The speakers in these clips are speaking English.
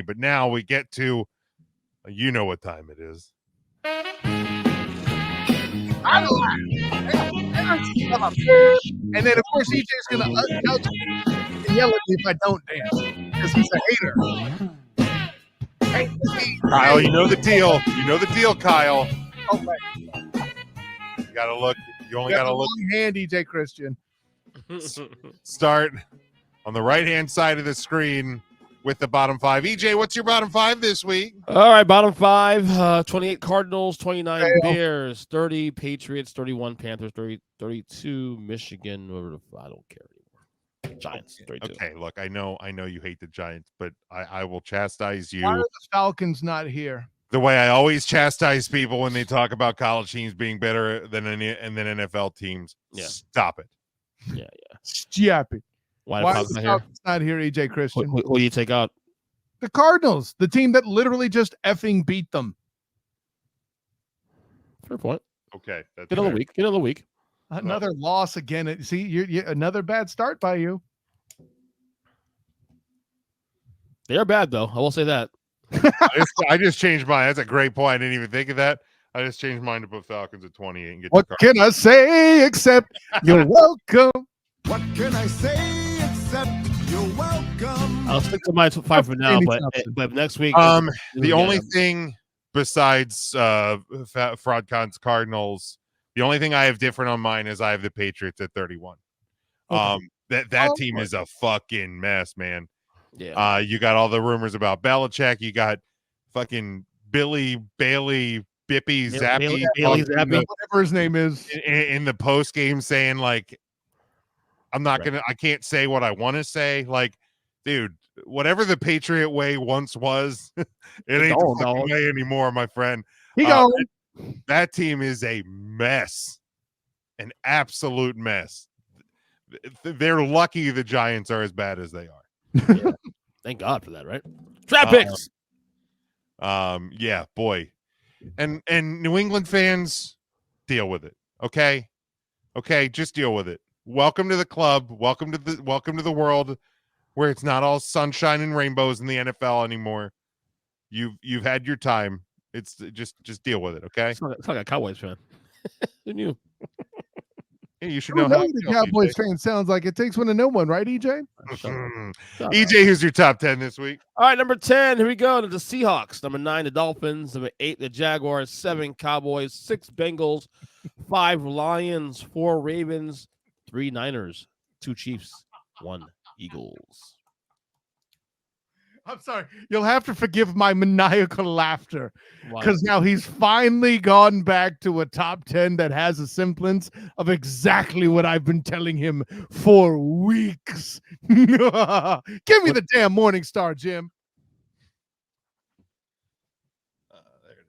But now we get to, you know what time it is. And then, of course, EJ's going to yell at me if I don't dance because he's a hater. Hey, Kyle, you know the deal. You know the deal, Kyle. oh, right. You got to look. You only You got got to a look. long hand, EJ Christian. Start on the right-hand side of the screen with the bottom five. EJ, what's your bottom five this week? All right, bottom five. 28 Cardinals, 29 Fail. Bears, 30 Patriots, 31 Panthers, 32 Michigan. I don't care anymore. Giants, 32. Okay, look, I know you hate the Giants, but I will chastise you. Why are the Falcons not here? The way I always chastise people when they talk about college teams being better than NFL teams. Yeah. Stop it. Yeah. Stop it. Why Why the are the Falcons not here? Falcons not here, EJ Christian? Who do you take out? The Cardinals, the team that literally just effing beat them. Fair point. Okay, that's Get another fair. week. Get another week. Another loss again. See, you're another bad start by you. They are bad, though. I will say that. I just changed mine. That's a great point. I didn't even think of that. I just changed mine to put Falcons at 28 and get What the can I say except you're welcome? What can I say except you're welcome? I'll stick to my five for now, Andy but Thompson. next week. The only thing besides Fraudcon's Cardinals, the only thing I have different on mine is I have the Patriots at 31. Okay. That team is a fucking mess, man. Yeah. You got all the rumors about Belichick. You got fucking Billy Bailey Bippy Zappy Bailey Zappe. Whatever his name is. in the post game saying like, I'm not Right. I can't say what I want to say. Like, dude, whatever the Patriot way once was, it ain't the fucking way anymore, my friend. He going. That team is a mess, an absolute mess. They're lucky the Giants are as bad as they are. Yeah. Thank God for that, right? Trap picks. Yeah, boy. And New England fans, deal with it. Okay, just deal with it. Welcome to the club. Welcome to the world where it's not all sunshine and rainbows in the NFL anymore. You've had your time. It's just deal with it. Okay. It's like a Cowboys fan. Who knew? Yeah, you should You know know how what the Cowboys fan sounds like. It takes one to know one, right, EJ? EJ, who's your top 10 this week? All right, number 10. Here we go. The Seahawks. Number 9, the Dolphins. Number 8, the Jaguars. 7, Cowboys. 6, Bengals. 5, Lions. 4, Ravens. 3, Niners. 2, Chiefs. 1, Eagles. I'm sorry. You'll have to forgive my maniacal laughter Why? because now he's finally gone back to a top 10 that has a semblance of exactly what I've been telling him for weeks. Give me the damn Morning Star, Jim. There it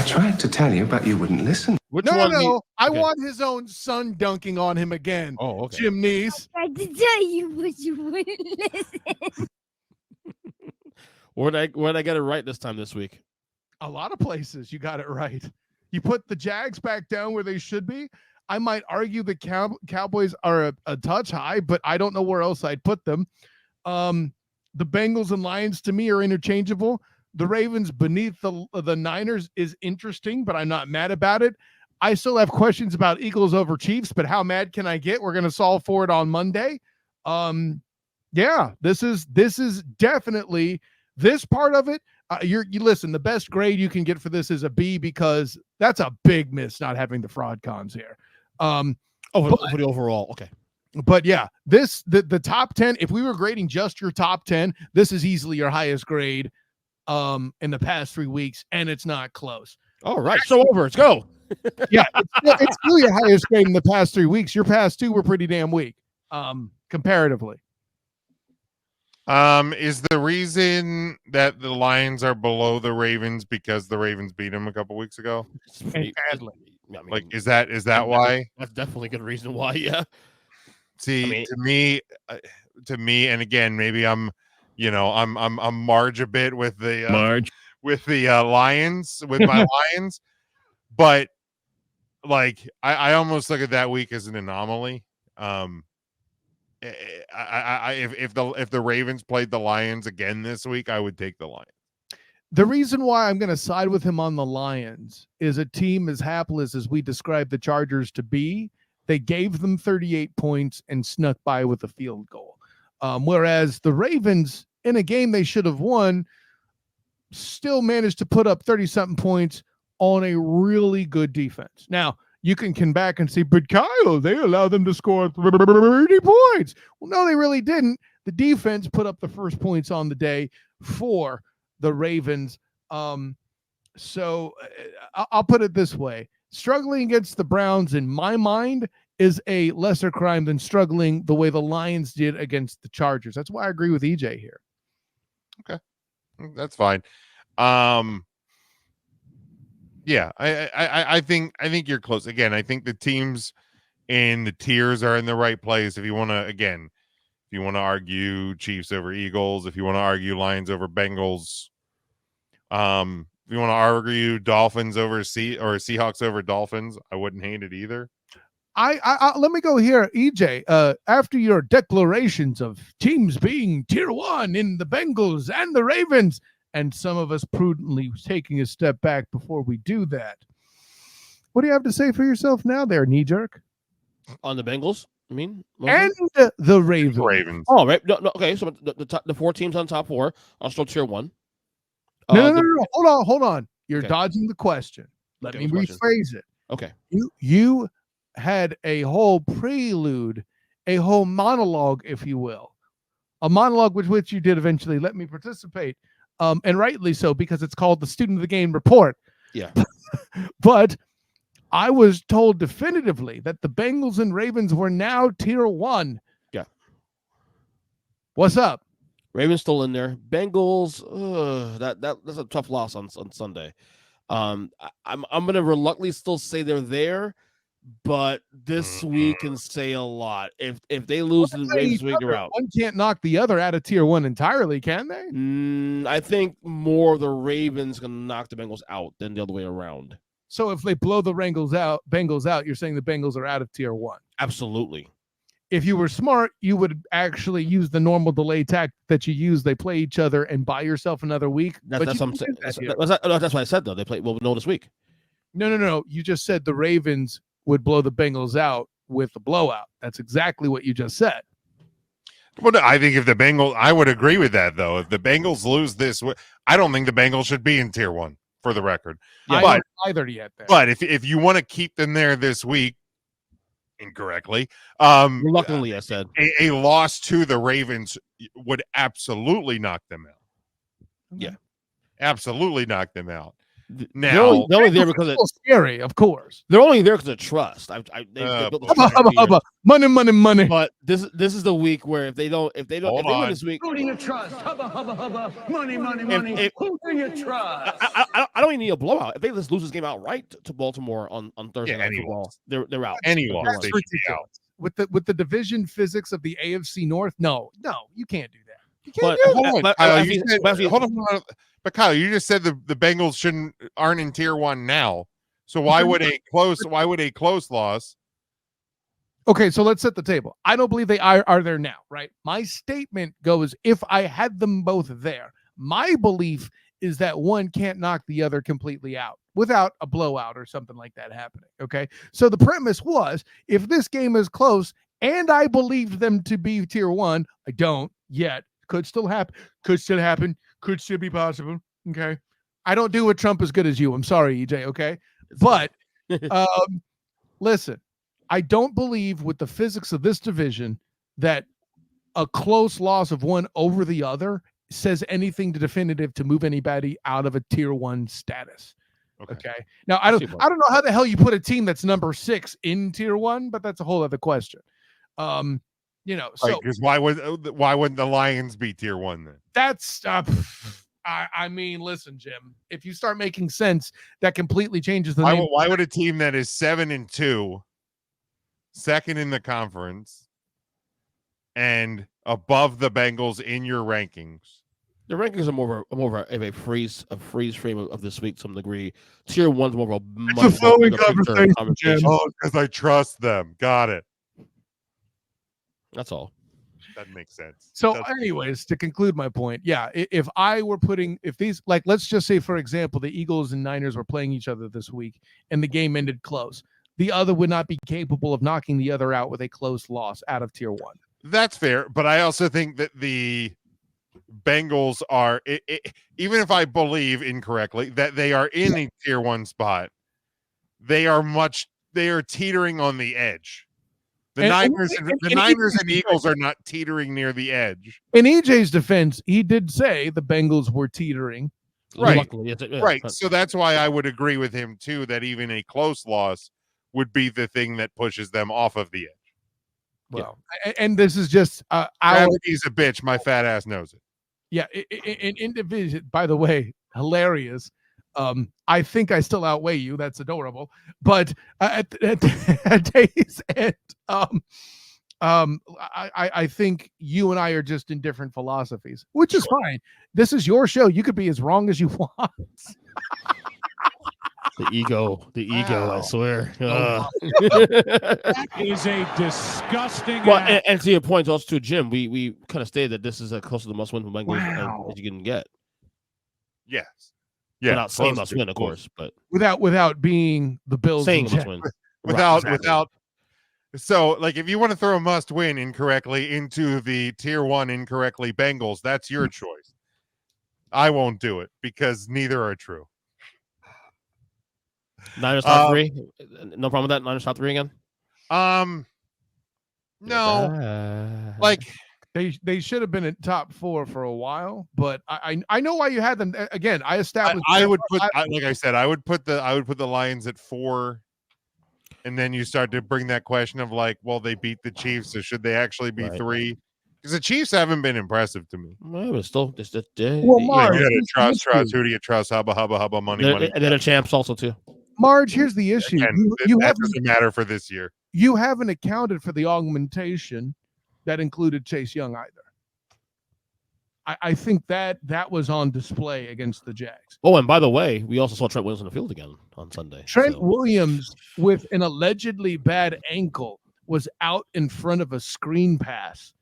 is. I tried to tell you, but you wouldn't listen. Which No, one? no. I okay. want his own son dunking on him again. Oh, okay. Jim Neese. Tried to tell you, but you wouldn't listen. Where'd I get it right this week? A lot of places you got it right. You put the Jags back down where they should be. I might argue the Cowboys are a touch high, but I don't know where else I'd put them. The Bengals and Lions to me are interchangeable. The Ravens beneath the Niners is interesting, but I'm not mad about it. I still have questions about Eagles over Chiefs, but how mad can I get? We're going to solve for it on Monday. Yeah, this is definitely this part of it. You listen, the best grade you can get for this is a B because that's a big miss not having the fraud cons here. For the overall, okay. But yeah, the top 10, if we were grading just your top 10, this is easily your highest grade in the past 3 weeks, and it's not close. All right, so over. Let's go. Yeah, it's still your highest grade in the past 3 weeks. Your past 2 were pretty damn weak, comparatively. Is the reason that the Lions are below the Ravens because the Ravens beat them a couple weeks ago? And badly. I mean, Like, is that why? That's definitely a good reason why. Yeah. See, to me, and again, maybe I'm Marge a bit with the Lions, with my Lions, but like I almost look at that week as an anomaly. if the Ravens played the Lions again this week, I would take the Lions. The reason why I'm going to side with him on the Lions is a team as hapless as we described the Chargers to be. They gave them 38 points and snuck by with a field goal. Whereas the Ravens, in a game they should have won, still managed to put up 30-something points on a really good defense. Now, you can come back and say, but Kyle, they allowed them to score 30 points. Well, no, they really didn't. The defense put up the first points on the day for the Ravens. So I'll put it this way. Struggling against the Browns, in my mind, is a lesser crime than struggling the way the Lions did against the Chargers. That's why I agree with EJ here. Okay. That's fine. Yeah, I think you're close. Again, I think the teams and the tiers are in the right place. If you want to argue Chiefs over Eagles, if you want to argue Lions over Bengals, if you want to argue Dolphins over Seahawks over Dolphins, I wouldn't hate it either. I let me go here, EJ. After your declarations of teams being tier 1 in the Bengals and the Ravens, and some of us prudently taking a step back before we do that, what do you have to say for yourself now there, knee jerk? On the Bengals, I mean, and the Ravens. Oh, right. No, okay. So the 4 teams on top 4 are still tier 1. No. Hold on. You're dodging the question. Let me rephrase it. Okay. You had a whole prelude, a whole monologue, if you will, a monologue with which you did eventually let me participate, and rightly so, because it's called the Student of the Game Report. Yeah. But I was told definitively that the Bengals and Ravens were now tier 1. Yeah. What's up? Ravens still in there. Bengals, that's a tough loss on Sunday. I'm gonna reluctantly still say they're there, but this week can say a lot. If they lose to the Ravens this week, they're out. One can't knock the other out of tier 1 entirely, can they? I think more of the Ravens gonna knock the Bengals out than the other way around. So if they blow the Bengals out, you're saying the Bengals are out of tier 1. Absolutely. If you were smart, you would actually use the normal delay tactic that you use. They play each other and buy yourself another week. That's what I'm saying. That's what I said, though. They play. We'll know this week. No. You just said the Ravens would blow the Bengals out with a blowout. That's exactly what you just said. Well, I think if the Bengals, I would agree with that, though. If the Bengals lose this, I don't think the Bengals should be in tier 1, for the record. Yeah, but either yet. Then. But if you want to keep them there this week, incorrectly, reluctantly, I said a loss to the Ravens would absolutely knock them out. Yeah, absolutely knock them out. Now they're only there because it's scary, of course. They're only there because of trust. They built the money. But this is the week where if they win this week, who do you trust? Hubba, money. Who do you trust? I don't even need a blowout. If they just lose this game outright to Baltimore on Thursday Night Football, they're out. Any loss, they should be out. With the division physics of the AFC North, no, you can't do that. You can't do that. But Kyle, you just said the Bengals aren't in tier 1 now. So why would a close loss? Okay, so let's set the table. I don't believe they are there now, right? My statement goes, if I had them both there, my belief is that one can't knock the other completely out without a blowout or something like that happening. Okay, so the premise was, if this game is close and I believed them to be tier 1, I don't yet. Could still happen. Could still be possible. Okay. I don't do what Trump as good as you. I'm sorry, EJ. Okay. But listen, I don't believe with the physics of this division that a close loss of one over the other says anything definitive to move anybody out of a tier 1 status. Okay. Now I don't know how the hell you put a team that's number 6 in tier 1, but that's a whole other question. So because why wouldn't the Lions be tier 1 then? That's I mean, listen, Jim, if you start making sense, that completely changes the name. Why would a team that is 7-2, second in the conference, and above the Bengals in your rankings? The rankings are more of a freeze frame of this week to some degree. Tier 1's more of a flowing conversation. Oh, because I trust them. Got it. That's all. That makes sense. So, That's- anyways, to conclude my point, yeah, if I were putting, if these, like, let's just say, for example, the Eagles and Niners were playing each other this week and the game ended close, the other would not be capable of knocking the other out with a close loss out of tier 1. That's fair, but I also think that the Bengals are, even if I believe incorrectly that they are in a tier 1 spot, they are teetering on the edge. The Niners and Eagles are not teetering near the edge. In EJ's defense, he did say the Bengals were teetering. Right. Luckily, yeah, Right. So that's why I would agree with him too, that even a close loss would be the thing that pushes them off of the edge. Well, and this is just our Gravity's a bitch. My fat ass knows it. Yeah, in division, by the way, hilarious. I think I still outweigh you. That's adorable. But at day's end, I think you and I are just in different philosophies, which is fine. This is your show. You could be as wrong as you want. The ego, I swear. That is a disgusting Well, act. and to your point, also to Jim, we kind of stated that this is as close to the must-win for Bengals as you can get. Yes. Yeah. Without saying close must to- win, of close. course, but without being the Bills saying and must Jets. win. Without so like if you want to throw a must win incorrectly into the tier 1 incorrectly Bengals, that's your choice. I won't do it because neither are true. Niners top 3. No problem with that. Niners top 3 again. No, like They should have been in top 4 for a while, but I know why you had them. Again, I established. I would put like I said, I would put the Lions at 4, and then you start to bring that question of like, well, they beat the Chiefs, so should they actually be Right. 3? Because the Chiefs haven't been impressive to me. Well, but still, just Well, Mark, You got to here's the trust. issue. Who do you trust? Hubba, hubba, hubba, money, they're, money. and they're the champs also too. Marge, here's the issue. Again, You that haven't doesn't matter for this year. you haven't accounted for the augmentation that included Chase Young either. I think that was on display against the Jags. Oh, and by the way, we also saw Trent Williams on the field again on Sunday. Trent so- Williams, with an allegedly bad ankle, was out in front of a screen pass.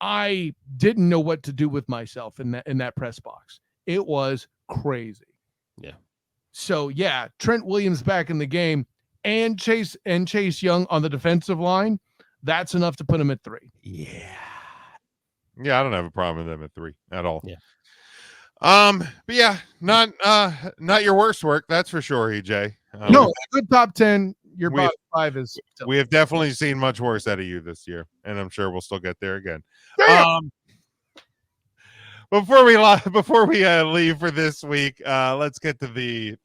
I didn't know what to do with myself in that press box. It was crazy. Yeah. So yeah, Trent Williams back in the game, and Chase Young on the defensive line. That's enough to put him at 3. Yeah, I don't have a problem with them at 3 at all. Yeah. But yeah, not your worst work, that's for sure, EJ. No, a good top 10. Your we have- bottom 5 is still. We have definitely seen much worse out of you this year, and I'm sure we'll still get there again. Damn! Before we leave for this week, let's get to the